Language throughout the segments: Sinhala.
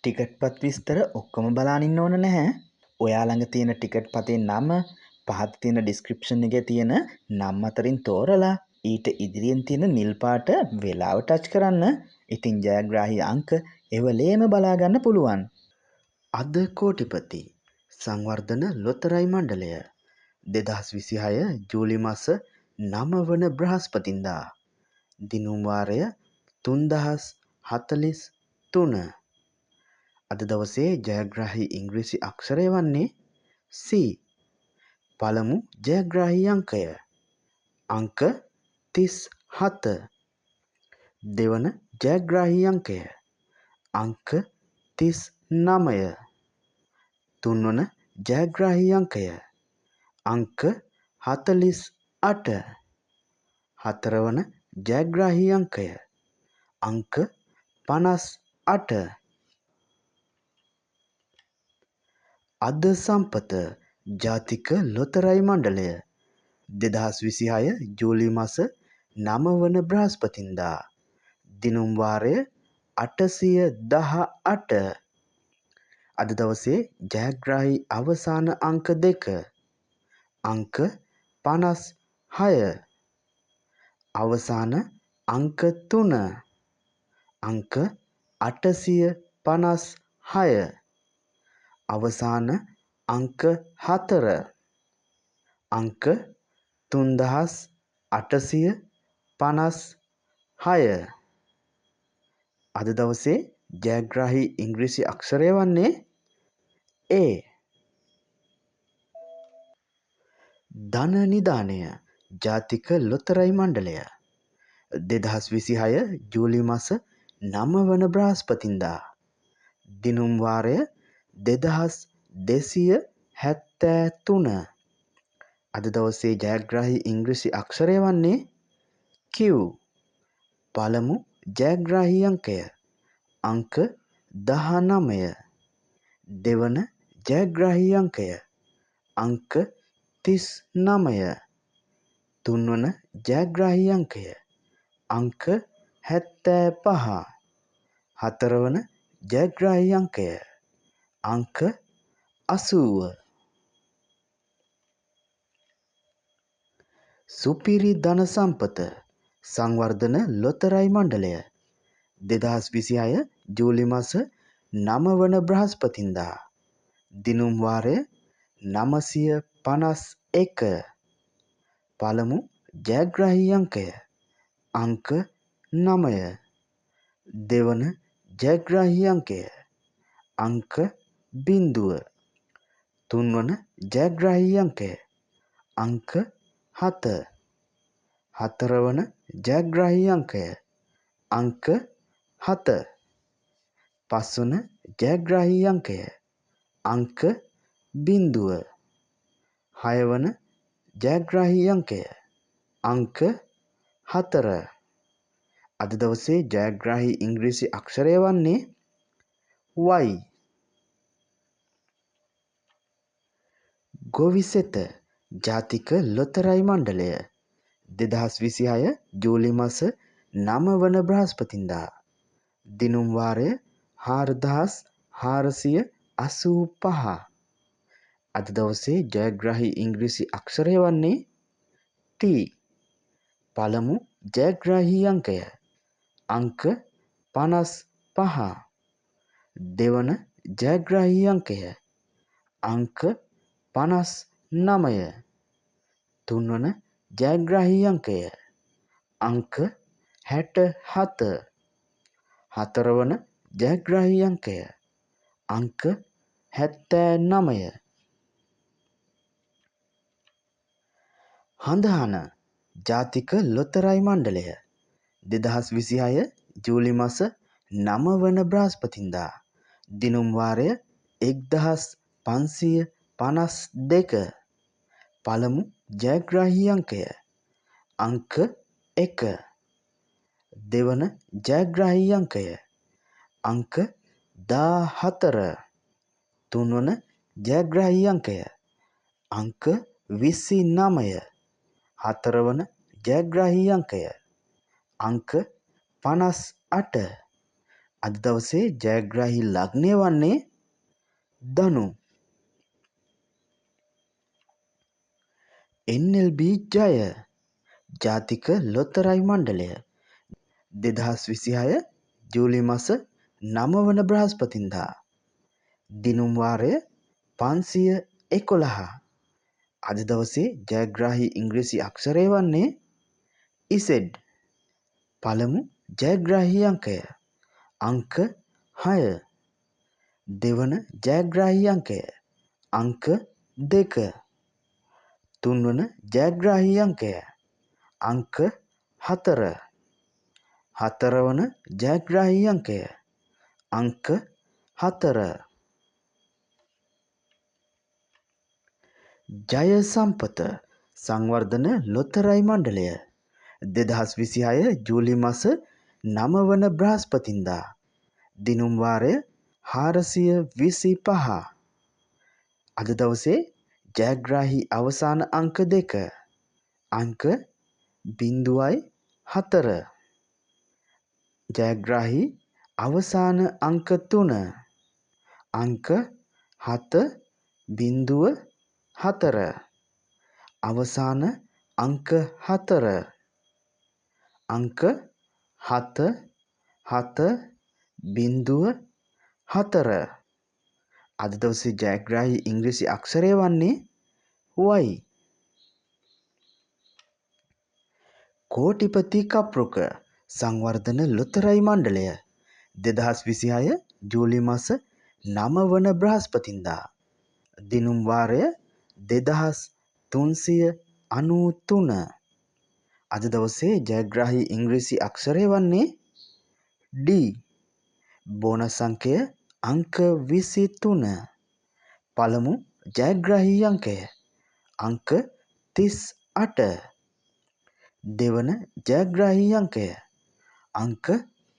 ටිකට්පත් විස්තර ඔක්කොම බලාගෙන ඉන්න ඕන නැහැ. ඔයා ළඟ තියෙන ටිකට් පතේ නම පහත තියෙන ඩිස්ක්‍රිප්ෂන් එකේ තියෙන නම් අතරින් තෝරලා ඊට ඉදිරියෙන් තියෙන නිල් පාට වෙලාව ටච් කරන්න. ඉතින් ජයග්‍රාහී අංක එවලේම බලා ගන්න පුළුවන්. අද කෝටිපති සංවර්ධන ලොතරැයි මණ්ඩලය 2026 ජූලි මාස 9 වන බ්‍රහස්පතින්දා දිනුම් වාරය 3043. අද දවසේ ජයග්‍රාහී ඉංග්‍රීසි අක්ෂරය වන්නේ C. පළමු ජයග්‍රාහී අංකය අංක 37. දෙවන ජයග්‍රාහී අංකය අංක 39. තුන්වන ජයග්‍රාහී අංකය අංක 48. හතරවන ජයග්‍රාහී අංකය අංක 58. අද සම්පත ජාතික ලොතරැයි මණ්ඩලය 2026 ජූලි මාස 9 වන බ්‍රහස්පතින්දා දිනුම් වාරය 818. අද දවසේ ජයග්‍රාහී අවසාන අංක 2 අංක 56. අවසාන අංක 3 අංක 856. අවසාන අංක 4 අංක 3856. අද දවසේ ජයග්‍රාහී ඉංග්‍රීසි අක්ෂරය වන්නේ A. ධන නිධානය ජාතික ලොතරැයි මණ්ඩලය 2026 ජූලි මාස 9 වන බ්‍රහස්පතින්දා දිනුම් වාරය 2273. අද දවසේ ජයග්‍රාහී ඉංග්‍රීසි අක්ෂරය වන්නේ Q. පළමු ජයග්‍රාහී අංකය අංක 19. දෙවන ජයග්‍රාහී අංකය අංක 39. තුන්වන ජයග්‍රාහී අංකය අංක 75. හතරවන ජයග්‍රාහී අංකය අංක 80. සුපිරි ධන සම්පත සංවර්ධන ලොතරැයි මණ්ඩලය 2026 ජූලි මාස 9 වන බ්‍රහස්පතින්දා දිනුම් වාරය 951. පළමු ජයග්‍රාහී අංකය අංක 9. දෙවන ජයග්‍රාහී අංකය අංක 0. තුන්වන ජයග්‍රාහී අංකය අංක 7. හතරවන ජයග්‍රාහී අංකය අංක 7. පස්වන ජයග්‍රාහී අංකය අංක 0. හයවන ජයග්‍රාහී අංකය අංක 4. අද දවසේ ජයග්‍රාහී ඉංග්‍රීසි අක්ෂරය වන්නේ Y. ගොවිසෙත ජාතික ලොතරැයි මණ්ඩලය 2026 ජූලි මාස 9 වන බ්‍රහස්පතින්දා දිනුම් වාරය 4485. අද දවසේ ජයග්‍රාහී ඉංග්‍රීසි අක්ෂරය වන්නේ T. පළමු ජයග්‍රාහී අංකය අංක 55. දෙවන ජයග්‍රාහී අංකය අංක 59. තුන්වන ජයග්‍රාහී අංකය අංක 67. හතරවන ජයග්‍රාහී අංකය අංක 79. හඳහන ජාතික ලොතරැයි මණ්ඩලය 2026 ජූලි මාස 9 වන බ්‍රහස්පතින්දා දිනුම් වාරය 1552. පළමු ජයග්‍රාහී අංකය අංක 1. දෙවන ජයග්‍රාහී අංකය අංක 14. තුන්වන ජයග්‍රාහී අංකය අංක 29. හතරවන ජයග්‍රාහී අංකය අංක 58. අද දවසේ ජයග්‍රාහී ලග්නය වන්නේ ධනු. NLB ජය ජාතික ලොතරැයි මණ්ඩලය 2026 ජූලි මාස 9 වන බ්‍රහස්පතින්දා දිනුම් වාරය 511. අද දවසේ ජයග්‍රාහී ඉංග්‍රීසි අක්ෂරය වන්නේ ඉසෙඩ්. පළමු ජයග්‍රාහී අංකය අංක 6. දෙවන ජයග්‍රාහී අංකය අංක 2. තුන්වන ජයග්‍රාහී අංකය අංක 4. හතරවන ජයග්‍රාහී අංකය අංක 4. ජය සම්පත සංවර්ධන ලොතරැයි මණ්ඩලය 2026 ජූලි මාස 9 වන බ්‍රහස්පතින්දා දිනුම් වාරය 425. අද දවසේ ජයග්‍රාහී අවසාන අංක 2 අංක 0.4. ජයග්‍රාහී අවසාන අංක 3 අංක 7.4. අවසාන අංක 4 අංක 7.4. අද දවසේ ජයග්‍රාහී ඉංග්‍රීසි අක්ෂරය වන්නේ Y. කෝටිපති කප්රුක සංවර්ධන ලොතරැයි මණ්ඩලය 2026 ජූලි මාස 9 වන බ්‍රහස්පතින්දා දිනුම් වාරය 2393. අද දවසේ ජයග්‍රාහී ඉංග්‍රීසි අක්ෂරය වන්නේ D. බෝනස් අංකය අංක 23. පළමු ජයග්‍රාහී අංකය අංක 38. දෙවන ජයග්‍රාහී අංකය අංක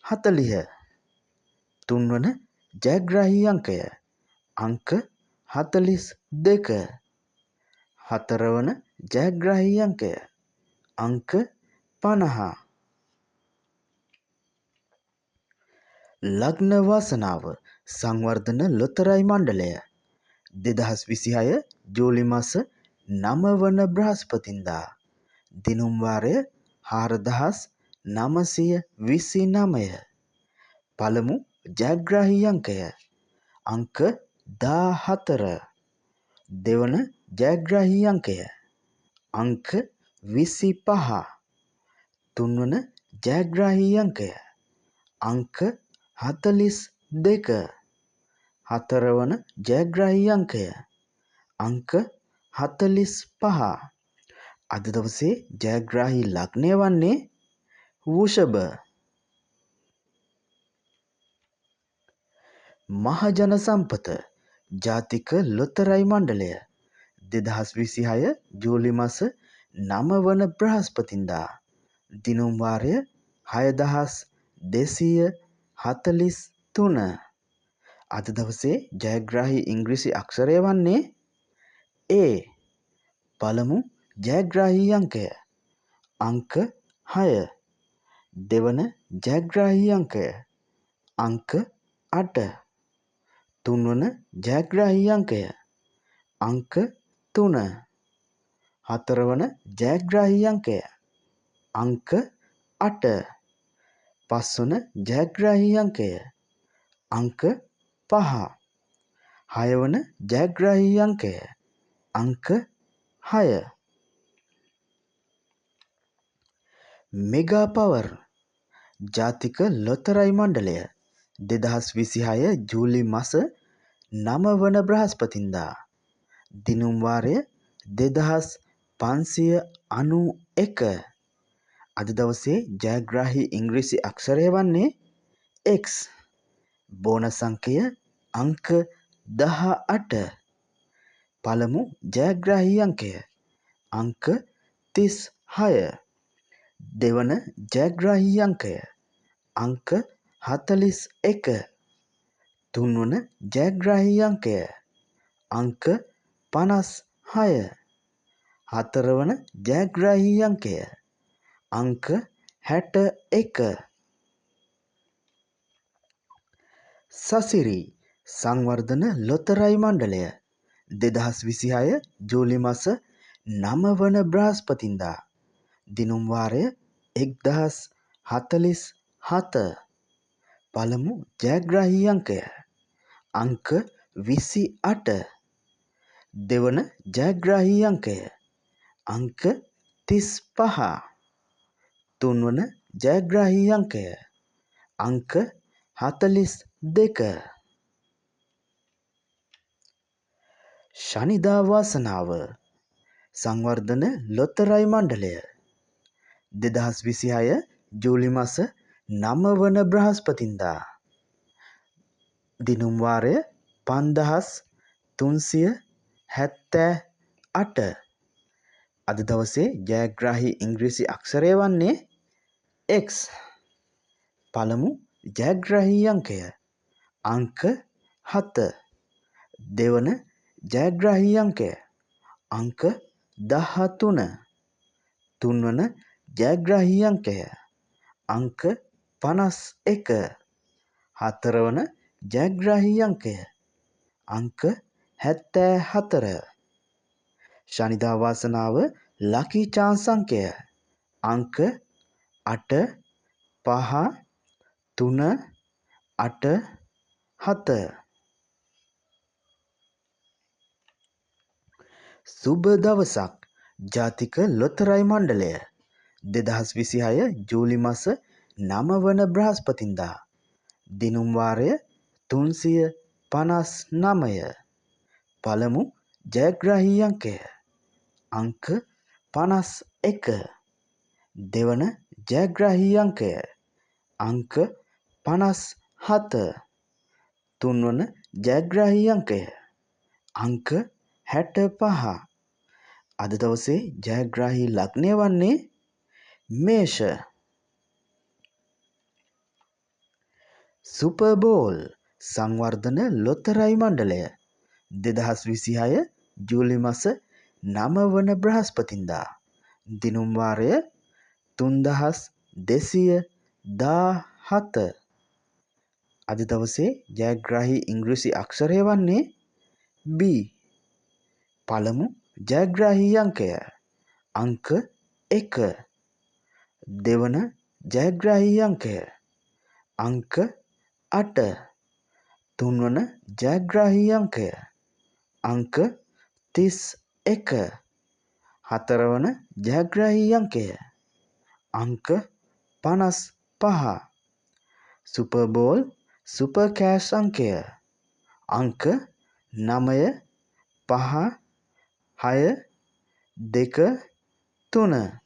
40. තුන්වන ජයග්‍රාහී අංකය අංක 42. හතරවන ජයග්‍රාහී අංකය අංක 50. ලග්න වාසනාව සංවර්ධන ලොතරැයි මණ්ඩලය 2026 ජූලි මාස 9 වන බ්‍රහස්පතින්දා දිනුම් වාරය 4929. පළමු ජයග්‍රාහී අංකය අංක 14. දෙවන ජයග්‍රාහී අංකය අංක 25. තුන්වන ජයග්‍රාහී අංකය අංක 42. හතරවන ජයග්‍රාහී අංකය අංක 45. අද දවසේ ජයග්‍රාහී ලග්නය වන්නේ වෘෂභ. මහජන සම්පත ජාතික ලොතරැයි මණ්ඩලය 2026 ජූලි මාස 9 වන බ්‍රහස්පතින්දා දිනුම් වාරය 6243. අද දවසේ ජයග්‍රාහී ඉංග්‍රීසි අක්ෂරය වන්නේ A. පළමු ජයග්‍රාහී අංකය අංක 6. දෙවන ජයග්‍රාහී අංකය අංක 8. තුන්වන ජයග්‍රාහී අංකය අංක 3. හතරවන ජයග්‍රාහී අංකය අංක 8. පස්වන ජයග්‍රාහී අංකය අංක 5. හයවන ජයග්‍රාහී අංකය අංක 6. මෙගා පවර් ජාතික ලොතරැයි මණ්ඩලය 2026 ජූලි මාස 9 වන බ්‍රහස්පතින්දා දිනුම් වාරය 2591. අද දවසේ ජයග්‍රාහී ඉංග්‍රීසි අක්ෂරය වන්නේ X. බෝනස් අංකය අංක 18. පළමු ජයග්‍රාහී අංකය අංක 36. දෙවන ජයග්‍රාහී අංකය අංක 41. තුන්වන ජයග්‍රාහී අංකය අංක 56. හතරවන ජයග්‍රාහී අංකය අංක 61. සසිරි සංවර්ධන ලොතරැයි මණ්ඩලය 2026 ජූලි මස 9 වන බ්‍රහස්පතින්දා දිනුම් වාරය 1047 පළමු ජයග්‍රාහී අංකය අංක 28 දෙවන ජයග්‍රාහී අංකය අංක 35 තුන්වන ජයග්‍රාහී අංකය අංක 42 ශනිදා වාසනාව සංවර්ධන ලොතරැයි මණ්ඩලය 2026 ජූලි මස 9 වන බ්‍රහස්පතින්දා දිනුම් වාරය 5378 අද දවසේ ජයග්‍රාහී ඉංග්‍රීසි අක්ෂරය වන්නේ X පළමු ජයග්‍රාහී අංකය අංක 7 දෙවන ජයග්‍රාහී අංකය අංක 13 තුන්වන ජයග්‍රාහී අංකය අංක 51 හතරවන ජයග්‍රාහී අංකය අංක 74 ශනිදා වාසනාව ලකී චාන්ස් අංකය අංක 8 5 3 8 7 සුබ දවසක් ජාතික ලොතරැයි මණ්ඩලය 2026 ජූලි මස 9 වන බ්‍රහස්පතින්දා දිනුම් වාරය 359 පළමු ජයග්‍රාහී අංකය අංක 51 දෙවන ජයග්‍රාහී අංකය අංක 57 තුන්වන ජයග්‍රාහී අංකය අංක 65 අද දවසේ ජයග්‍රාහී ලග්නය වන්නේ මේෂ සුපර් බෝල් සංවර්ධන ලොතරැයි මණ්ඩලය 2026 ජූලි මස 9 වන බ්‍රහස්පතින්දා දිනුම් වාරය 3217 අද දවසේ ජයග්‍රාහී ඉංග්‍රීසි අක්ෂරය වන්නේ B පළමු ජයග්‍රාහී අංකය අංක 1 දෙවන ජයග්‍රාහී අංකය අංක 8 තුන්වන ජයග්‍රාහී අංකය අංක 31 හතරවන ජයග්‍රාහී අංකය අංක 55 සුපර් බෝල් සුපර් කෑෂ් අංකය අංක 9 5 6 2 3